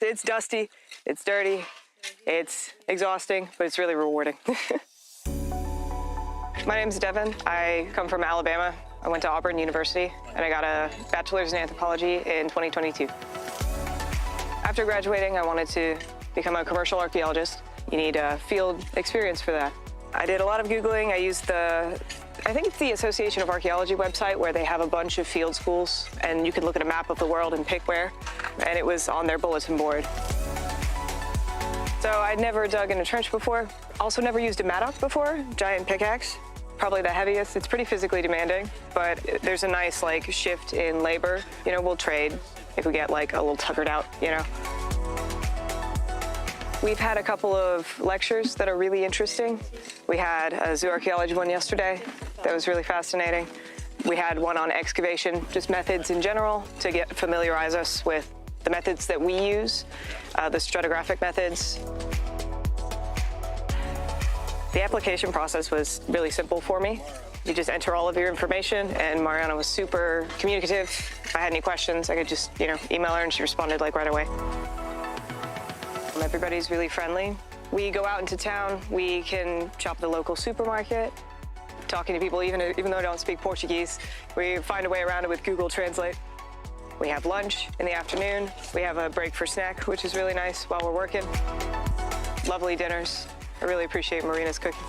It's dusty, it's dirty, it's exhausting, but it's really rewarding. My name's Devin. I come from Alabama. I went to Auburn University, and I got a bachelor's in anthropology in 2022. After graduating, I wanted to become a commercial archaeologist. You need field experience for that. I did a lot of Googling. I used I think it's the Association of Archaeology website, where they have a bunch of field schools, and you can look at a map of the world and pick where, and it was on their bulletin board. So I'd never dug in a trench before. Also never used a mattock before, giant pickaxe. Probably the heaviest. It's pretty physically demanding, but there's a nice shift in labor. We'll trade if we get a little tuckered out, We've had a couple of lectures that are really interesting. We had a zooarchaeology one yesterday that was really fascinating. We had one on excavation, just methods in general, to familiarize us with the methods that we use, the stratigraphic methods. The application process was really simple for me. You just enter all of your information, and Mariana was super communicative. If I had any questions, I could just, email her, and she responded right away. Everybody's really friendly. We go out into town, we can shop at the local supermarket, talking to people even though I don't speak Portuguese. We find a way around it with Google Translate. We have lunch in the afternoon. We have a break for snack, which is really nice while we're working. Lovely dinners. I really appreciate Marina's cooking.